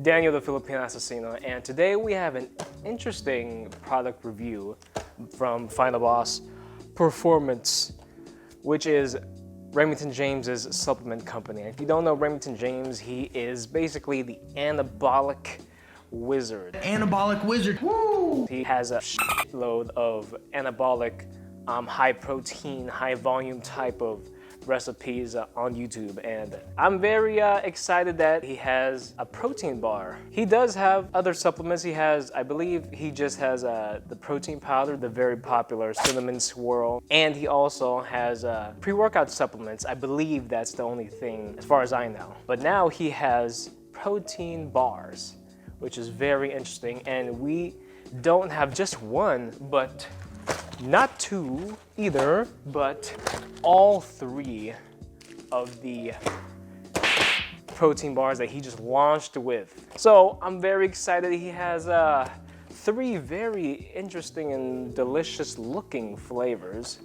Daniel the Filipino Assassino, and today we have an interesting product review from Final Boss Performance, which is Remington James's supplement company. If you don't know Remington James, he is basically the anabolic wizard. Anabolic wizard. Woo! He has a load of anabolic, high protein, high volume type of recipes on YouTube, and I'm very excited that he has a protein bar. He does have other supplements. He has, I believe he just has the protein powder, the very popular cinnamon swirl, and he also has pre-workout supplements. I believe that's the only thing as far as I know. But now he has protein bars, which is very interesting, and we don't have just one, but not two either, but all three of the protein bars that he just launched with. So I'm very excited. He has three very interesting and delicious looking flavors.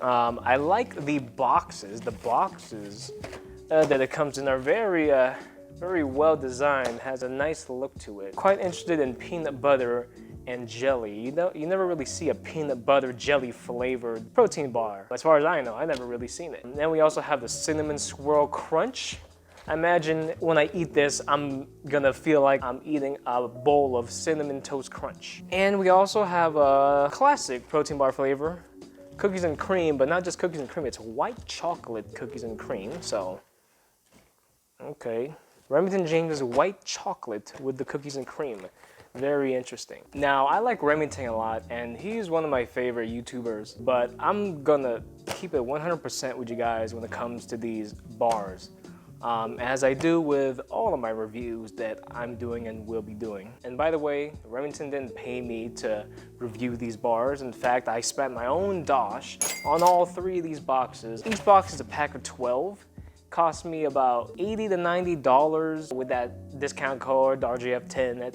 I like the boxes. The boxes that it comes in are very well designed, has a nice look to it. Quite interested in peanut butter and jelly. You never really see a peanut butter jelly flavored protein bar. As far as I know, I never really seen it. And then we also have the cinnamon swirl crunch. I imagine when I eat this, I'm gonna feel like I'm eating a bowl of cinnamon toast crunch. And we also have a classic protein bar flavor, cookies and cream, but not just cookies and cream, it's white chocolate cookies and cream. So, okay. Remington James's white chocolate with the cookies and cream. Very interesting. Now, I like Remington a lot, and he's one of my favorite YouTubers, but I'm gonna keep it 100% with you guys when it comes to these bars, as I do with all of my reviews that I'm doing and will be doing. And by the way, Remington didn't pay me to review these bars. In fact, I spent my own dosh on all three of these boxes. Each box is a pack of 12. Cost me about $80 to $90 with that discount code RJF10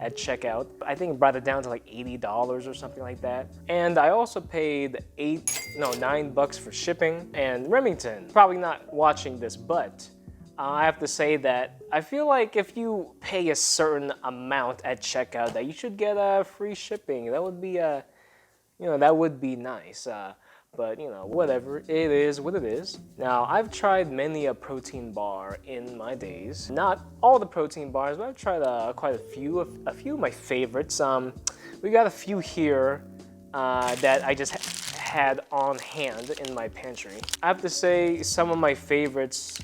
at checkout. I think it brought it down to like $80 or something like that. And I also paid $9 for shipping. And Remington, probably not watching this, but I have to say that I feel like if you pay a certain amount at checkout, that you should get free shipping. That would be that would be nice. But whatever, it is what it is. Now, I've tried many a protein bar in my days. Not all the protein bars, but I've tried quite a few of my favorites. We got a few here that I just had on hand in my pantry. I have to say some of my favorites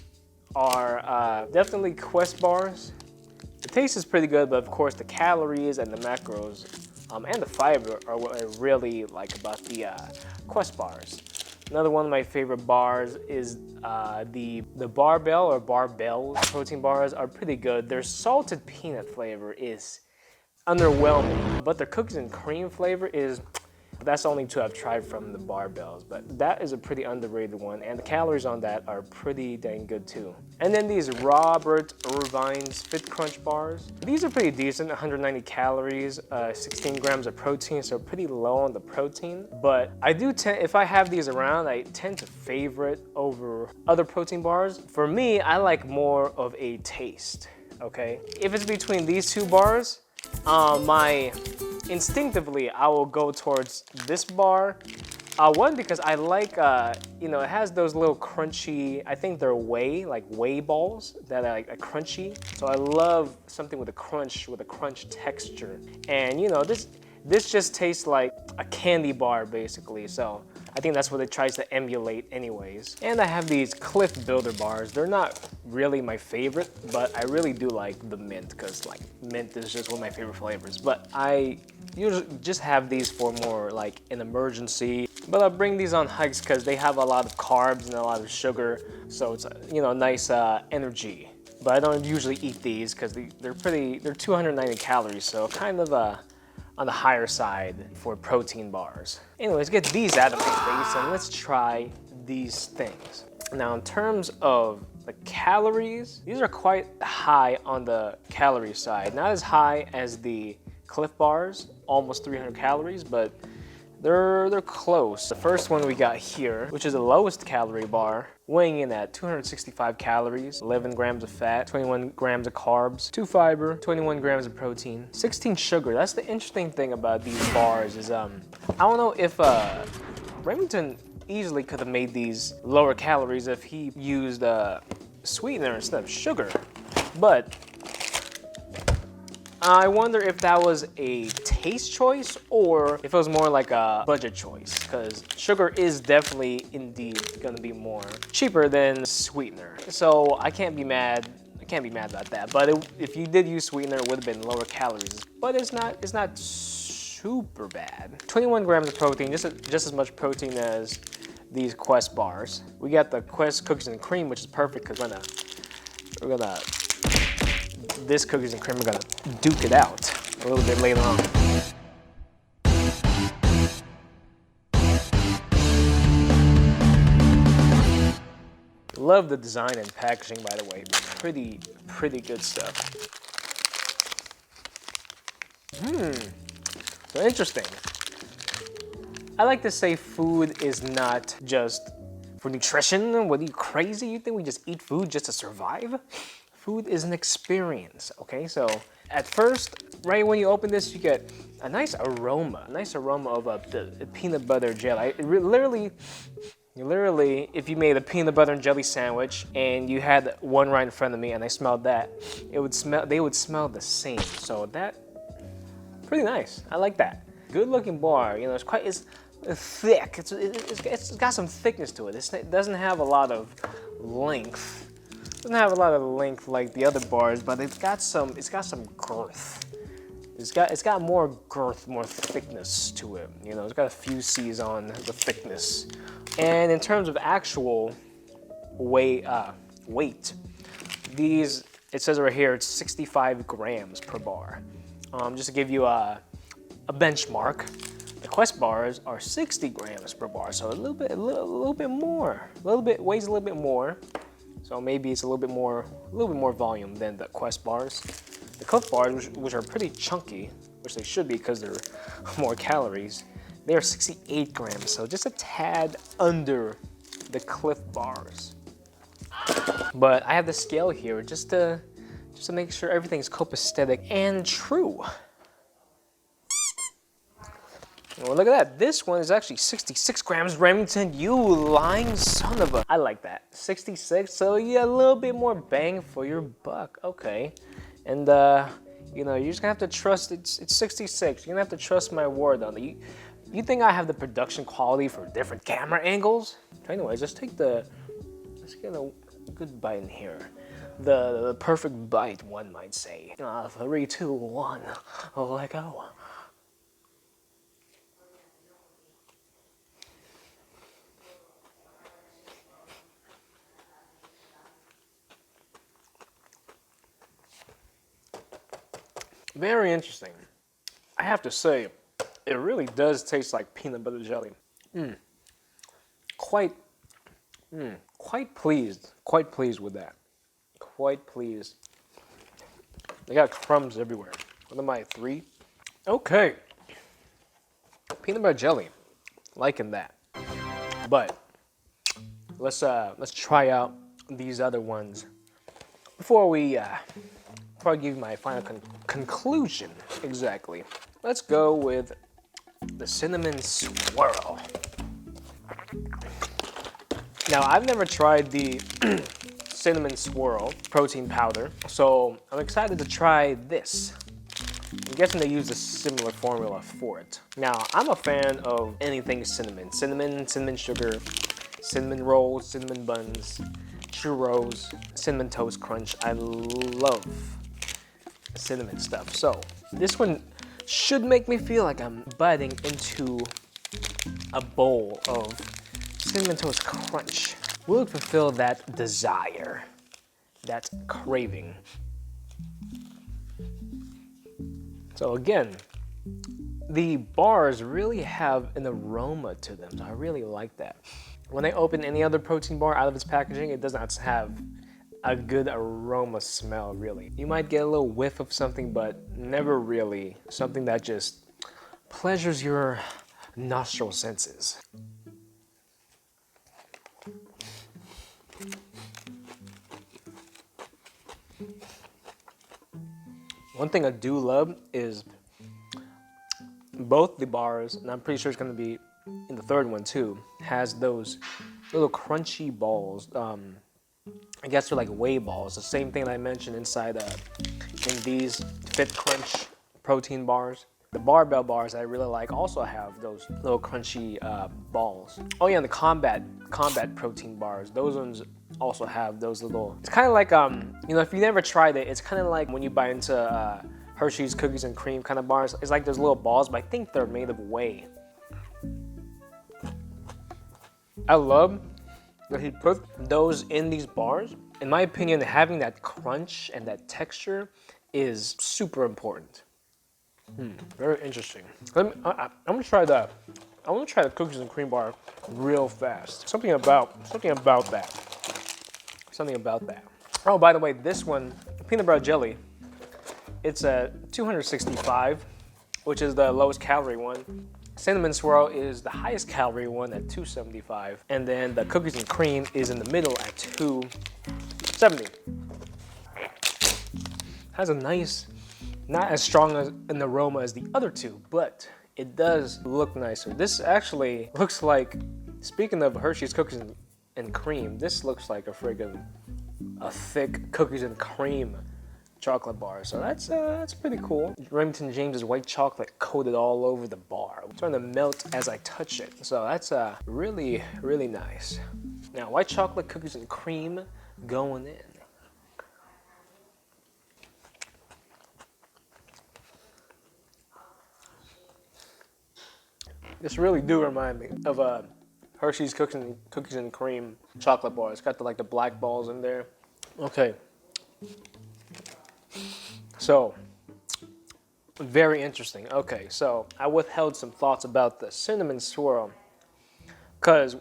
are definitely Quest bars. The taste is pretty good, but of course the calories and the macros and the fiber are what I really like about the Quest bars. Another one of my favorite bars is the Barbell or Barbell protein bars are pretty good. Their salted peanut flavor is underwhelming, but their cookies and cream flavor that's the only two I've tried from the Barbells, but that is a pretty underrated one, and the calories on that are pretty dang good too. And then these Robert Irvine's Fit Crunch bars. These are pretty decent, 190 calories, 16 grams of protein, so pretty low on the protein. But I do if I have these around, I tend to favorite over other protein bars. For me, I like more of a taste, okay? If it's between these two bars, instinctively, I will go towards this bar. One, because I like, it has those little crunchy, I think they're whey balls that are like crunchy. So I love something with a crunch texture. And this just tastes like a candy bar basically. So I think that's what it tries to emulate anyways. And I have these Cliff Builder bars. They're not really my favorite, but I really do like the mint because mint is just one of my favorite flavors. But I usually just have these for more like an emergency. But I bring these on hikes because they have a lot of carbs and a lot of sugar. So it's, nice energy. But I don't usually eat these because they're 290 calories. So kind of on the higher side for protein bars. Anyways, get these out of my face and let's try these things. Now, in terms of the calories, these are quite high on the calorie side. Not as high as the Cliff bars, almost 300 calories, but they're close. The first one we got here, which is the lowest calorie bar, weighing in at 265 calories, 11 grams of fat, 21 grams of carbs, 2 fiber, 21 grams of protein, 16 sugar. That's the interesting thing about these bars is I don't know if Remington easily could have made these lower calories if he used sweetener instead of sugar, but I wonder if that was a taste choice or if it was more like a budget choice, because sugar is definitely indeed gonna be more cheaper than sweetener. So I can't be mad about that. But if you did use sweetener, it would have been lower calories. But it's not super bad. 21 grams of protein, just as much protein as these Quest bars. We got the Quest cookies and cream, which is perfect because this cookies and cream, we're gonna duke it out a little bit later on. Love the design and packaging, by the way. Pretty good stuff. So interesting. I like to say food is not just for nutrition. What are you, crazy? You think we just eat food just to survive? Food is an experience, okay? So at first, right when you open this, you get a nice aroma of the peanut butter jelly. Literally, if you made a peanut butter and jelly sandwich and you had one right in front of me and I smelled that, they would smell the same. So that, pretty nice. I like that. Good looking bar, you know, it's thick. It's got some thickness to it. It doesn't have a lot of length. Doesn't have a lot of length like the other bars, but it's got some girth. It's got more girth, more thickness to it. You know, it's got a few C's on the thickness. And in terms of actual weight, these, it says right here, it's 65 grams per bar. Just to give you a benchmark, the Quest bars are 60 grams per bar, so a little bit more. Weighs a little bit more. So maybe it's a little bit more volume than the Quest bars. The Clif bars, which are pretty chunky, which they should be because they're more calories, they are 68 grams, so just a tad under the Clif bars. But I have the scale here just to make sure everything's copacetic and true. Well, look at that. This one is actually 66 grams. Remington, you lying son of a... I like that. 66, so yeah, a little bit more bang for your buck. Okay. And, you know, you're just gonna have to trust, it's 66. You're gonna have to trust my word on it. You think I have the production quality for different camera angles? Anyways, let's get a good bite in here. The perfect bite, one might say. 3, 2, 1, let go. Very interesting. I have to say, it really does taste like peanut butter jelly. Quite pleased with that. Quite pleased. They got crumbs everywhere. What am I, 3? Okay. Peanut butter jelly, liking that. But let's try out these other ones before I give you my final conclusion. Exactly. Let's go with the cinnamon swirl. Now, I've never tried the cinnamon swirl protein powder, so I'm excited to try this. I'm guessing they use a similar formula for it. Now, I'm a fan of anything cinnamon. Cinnamon sugar, cinnamon rolls, cinnamon buns, churros, cinnamon toast crunch. I love cinnamon stuff. So this one should make me feel like I'm biting into a bowl of cinnamon toast crunch. Will it fulfill that desire, that craving? So again, the bars really have an aroma to them, so I really like that. When I open any other protein bar out of its packaging, it does not have a good aroma smell, really. You might get a little whiff of something, but never really something that just pleasures your nostril senses. One thing I do love is both the bars, and I'm pretty sure it's gonna be in the third one too, has those little crunchy balls. I guess they're like whey balls. The same thing I mentioned inside in these Fit Crunch protein bars. The barbell bars I really like also have those little crunchy balls. Oh yeah, and the combat protein bars. Those ones also have those little. It's kind of like you know, if you never tried it, it's kind of like when you buy into Hershey's cookies and cream kind of bars. It's like those little balls, but I think they're made of whey. I love that he put those in these bars. In my opinion, having that crunch and that texture is super important. Very interesting. I'm gonna try that. I want to try the cookies and cream bar real fast. Something about that. Something about that. Oh, by the way, this one, peanut butter jelly, it's a 265, which is the lowest calorie one. Cinnamon swirl is the highest calorie one at 275, and then the cookies and cream is in the middle at 270. Has a nice, not as strong an aroma as the other two, but it does look nicer. This actually looks like, speaking of Hershey's cookies and cream, this looks like a thick cookies and cream chocolate bar. So that's pretty cool. Remington James's white chocolate coated all over the bar. It's starting to melt as I touch it. So that's really, really nice. Now, white chocolate cookies and cream going in. This really do remind me of Hershey's cookies and cream chocolate bar. It's got the black balls in there. Okay. So, very interesting. Okay, so I withheld some thoughts about the cinnamon swirl because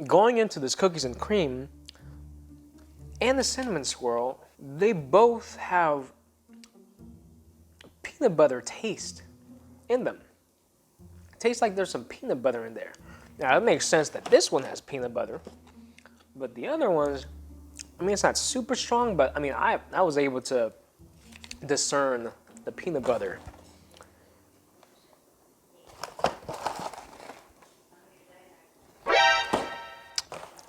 going into this cookies and cream and the cinnamon swirl, they both have peanut butter taste in them. It tastes like there's some peanut butter in there. Now, it makes sense that this one has peanut butter, but the other ones, I mean, it's not super strong, but I mean, I was able to discern the peanut butter.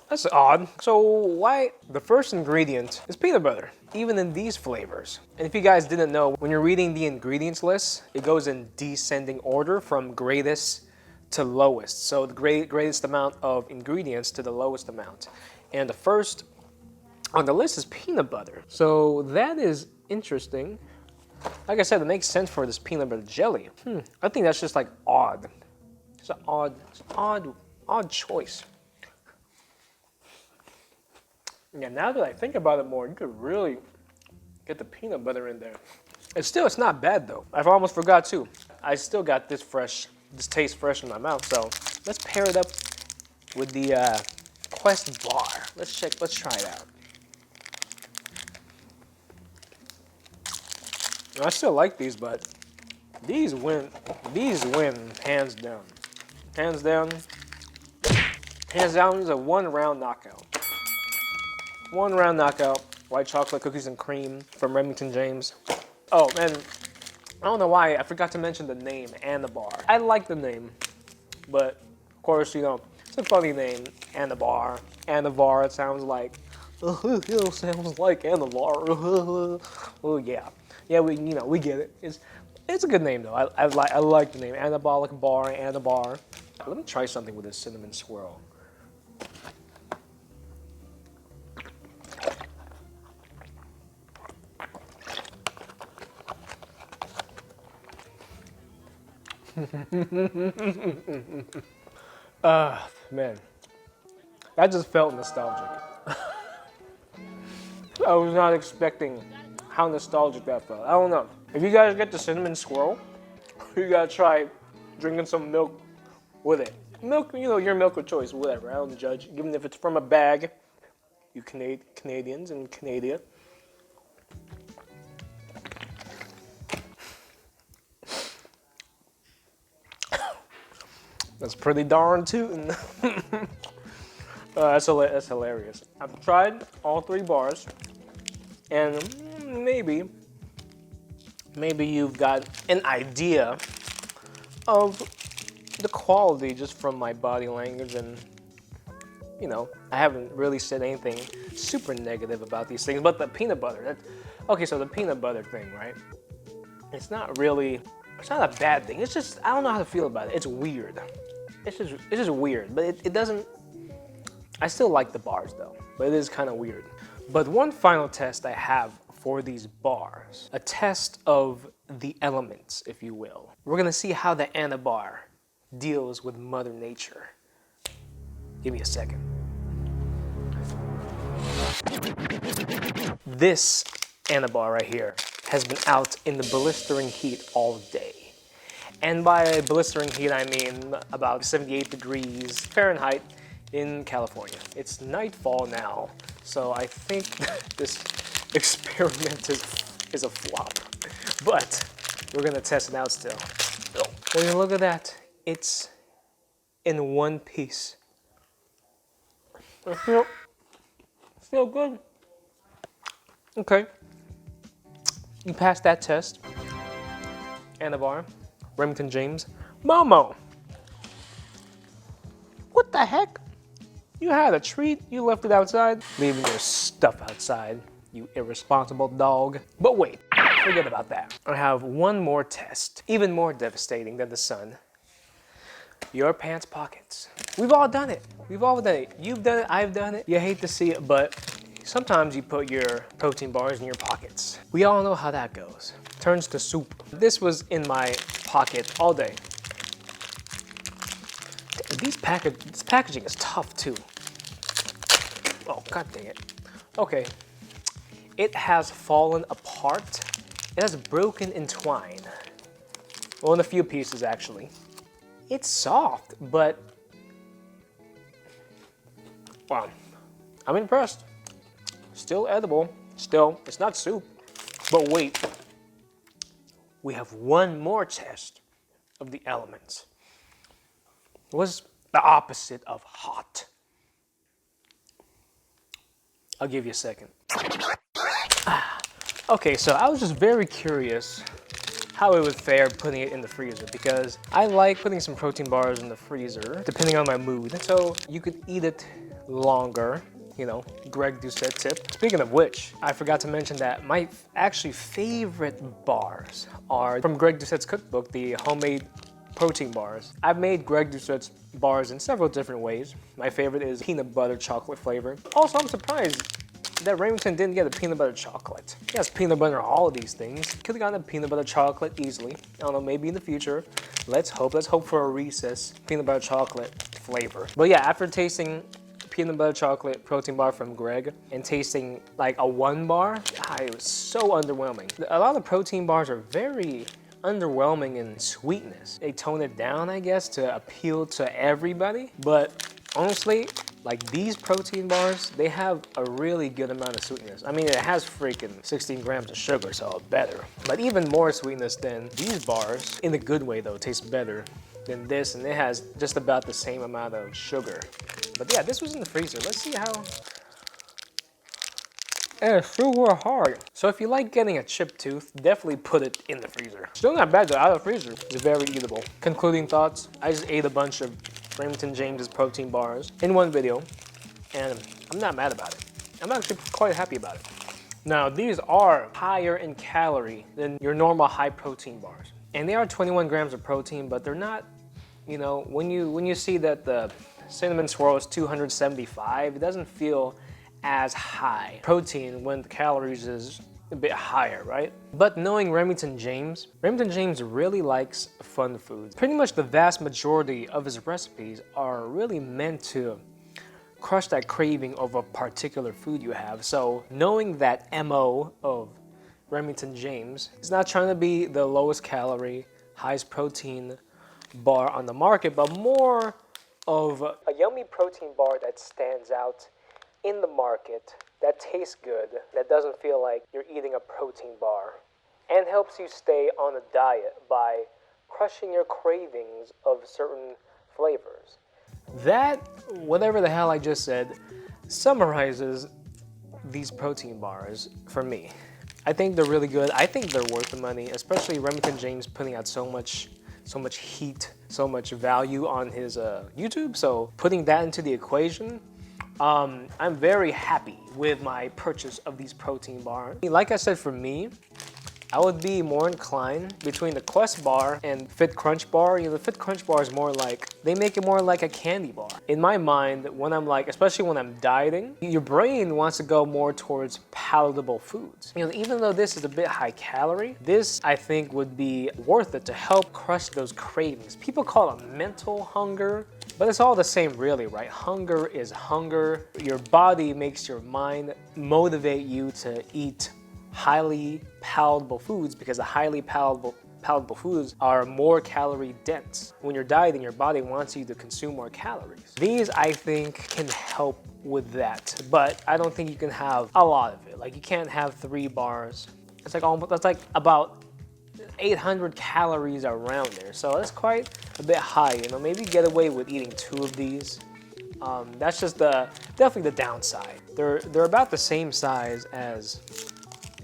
That's odd. So why the first ingredient is peanut butter, even in these flavors? And if you guys didn't know, when you're reading the ingredients list, it goes in descending order from greatest to lowest. So the greatest amount of ingredients to the lowest amount. And the first on the list is peanut butter. So that is interesting. Like I said, it makes sense for this peanut butter jelly. I think that's just like odd. It's an odd choice. Yeah, now that I think about it more, you could really get the peanut butter in there. It's not bad though. I almost forgot too. I still got this taste fresh in my mouth. So let's pair it up with the Quest bar. Let's try it out. I still like these, but these win hands down. Hands down is a one-round knockout. One-round knockout, white chocolate cookies and cream from Remington James. Oh, and I don't know why, I forgot to mention the name, Anabar. I like the name, but of course, you know, it's a funny name, Anabar. Anavar, it sounds like, it sounds like Anavar. Oh yeah. Yeah, we get it. It's a good name though. I like the name, Anabolic Bar, Anabar. Let me try something with this cinnamon swirl. Man, that just felt nostalgic. I was not expecting how nostalgic that felt. I don't know. If you guys get the cinnamon swirl, you gotta try drinking some milk with it. Milk, you know, your milk of choice, whatever. I don't judge. Even if it's from a bag, you Canadians in Canada. That's pretty darn tootin'. That's hilarious. I've tried all 3 bars, and maybe you've got an idea of the quality just from my body language, and you know, I haven't really said anything super negative about these things. But the peanut butter, okay, so the peanut butter thing, right? It's not a bad thing. It's just, I don't know how to feel about it. It's weird. It's just weird, but it doesn't, I still like the bars though, but it is kind of weird. But one final test I have for these bars, a test of the elements, if you will. We're gonna see how the Anabar deals with Mother Nature. Give me a second. This Anabar right here has been out in the blistering heat all day. And by blistering heat, I mean about 78 degrees Fahrenheit in California. It's nightfall now, so I think this experiment is a flop. But we're gonna test it out still. I mean, look at that. It's in one piece. It feel good. Okay. You passed that test. Anabar, Remington James, Momo. What the heck? You had a treat, you left it outside, leaving your stuff outside, you irresponsible dog. But wait, forget about that. I have one more test, even more devastating than the sun. Your pants pockets. We've all done it. We've all done it. You've done it, I've done it. You hate to see it, but sometimes you put your protein bars in your pockets. We all know how that goes. Turns to soup. This was in my pocket all day. This packaging is tough too. Oh, god dang it. Okay. It has fallen apart. It has broken in twine. Well, in a few pieces actually. It's soft, but wow, I'm impressed. Still edible. Still, it's not soup. But wait, we have one more test of the elements. It was the opposite of hot. I'll give you a second. Okay, so I was just very curious how it would fare putting it in the freezer, because I like putting some protein bars in the freezer depending on my mood. So you could eat it longer, you know, Greg Doucette tip. Speaking of which, I forgot to mention that my actually favorite bars are from Greg Doucette's cookbook, the homemade protein bars. I've made Greg Doucette's bars in several different ways. My favorite is peanut butter chocolate flavor. Also, I'm surprised that Remington didn't get a peanut butter chocolate. He has peanut butter on all of these things. Could have gotten a peanut butter chocolate easily. I don't know, maybe in the future. Let's hope for a Reese's peanut butter chocolate flavor. But yeah, after tasting peanut butter chocolate protein bar from Greg and tasting like a 1 bar, it was so underwhelming. A lot of protein bars are very underwhelming in sweetness. They tone it down, I guess, to appeal to everybody. But honestly, like these protein bars, they have a really good amount of sweetness. I mean, it has freaking 16 grams of sugar, so better. But even more sweetness than these bars, in a good way though, it tastes better than this, and it has just about the same amount of sugar. But yeah, this was in the freezer. Let's see how. And it's super hard. So if you like getting a chipped tooth, definitely put it in the freezer. Still not bad though, out of the freezer. It's very eatable. Concluding thoughts, I just ate a bunch of Remington James's protein bars in one video, and I'm not mad about it. I'm actually quite happy about it. Now, these are higher in calorie than your normal high protein bars. And they are 21 grams of protein, but they're not, you know, when you see that the cinnamon swirl is 275, it doesn't feel as high protein when the calories is a bit higher, right? But knowing Remington James really likes fun foods. Pretty much the vast majority of his recipes are really meant to crush that craving of a particular food you have. So knowing that MO of Remington James is not trying to be the lowest calorie, highest protein bar on the market, but more of a yummy protein bar that stands out in the market, that tastes good, that doesn't feel like you're eating a protein bar, and helps you stay on a diet by crushing your cravings of certain flavors. That, whatever the hell I just said, summarizes these protein bars for me. I think they're really good. I think they're worth the money, especially Remington James putting out so much heat, so much value on his YouTube. So putting that into the equation, I'm very happy with my purchase of these protein bars. Like I said, for me, I would be more inclined between the Quest bar and Fit Crunch bar. You know, the Fit Crunch bar is more like, they make it more like a candy bar. In my mind, when I'm like, especially when I'm dieting, your brain wants to go more towards palatable foods. You know, even though this is a bit high calorie, this I think would be worth it to help crush those cravings. People call it mental hunger, but it's all the same really, right? Hunger is hunger. Your body makes your mind motivate you to eat highly palatable foods because the highly palatable foods are more calorie dense. When you're dieting, your body wants you to consume more calories. These, I think, can help with that, but I don't think you can have a lot of it. Like, you can't have 3 bars. It's like almost, that's like about 800 calories around there. So that's quite a bit high, you know, maybe get away with eating 2 of these. That's just definitely the downside. They're about the same size as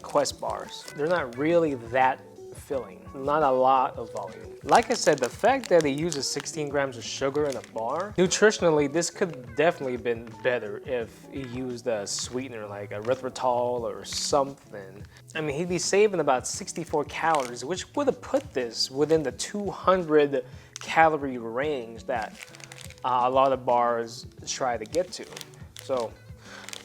Quest bars. They're not really that filling, not a lot of volume. Like I said, the fact that it uses 16 grams of sugar in a bar, nutritionally, this could definitely have been better if it used a sweetener like erythritol or something. I mean, he'd be saving about 64 calories, which would have put this within the 200 calorie range that a lot of bars try to get to. So,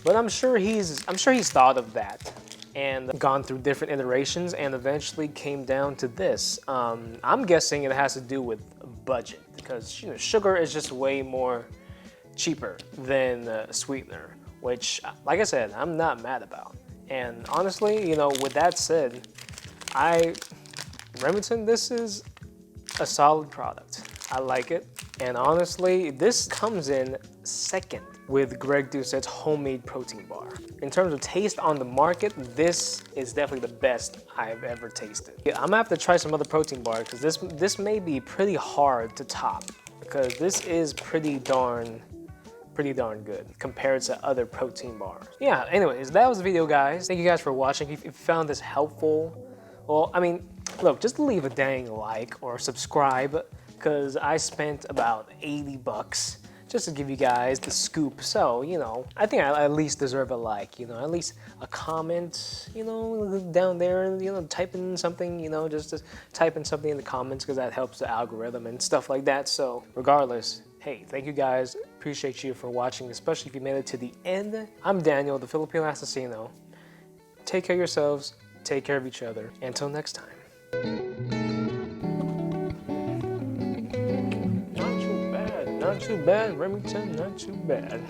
but I'm sure he's thought of that and gone through different iterations and eventually came down to this. I'm guessing it has to do with budget because, you know, sugar is just way more cheaper than a sweetener, which, like I said, I'm not mad about. And honestly, you know, with that said, Remington, this is a solid product. I like it. And honestly, this comes in second with Greg Doucette's homemade protein bar. In terms of taste on the market, this is definitely the best I've ever tasted. Yeah, I'm gonna have to try some other protein bars because this may be pretty hard to top because this is pretty darn good compared to other protein bars. Yeah, anyways, that was the video, guys. Thank you guys for watching. If you found this helpful, well, I mean, look, just leave a dang like or subscribe because I spent about 80 bucks just to give you guys the scoop. So, you know, I think I at least deserve a like, you know, at least a comment, you know, down there, you know, type in something, you know, just type in something in the comments because that helps the algorithm and stuff like that. So regardless, hey, thank you guys. Appreciate you for watching, especially if you made it to the end. I'm Daniel, the Filipino Assassino. Take care of yourselves, take care of each other. Until next time. Not too bad, Remington, not too bad.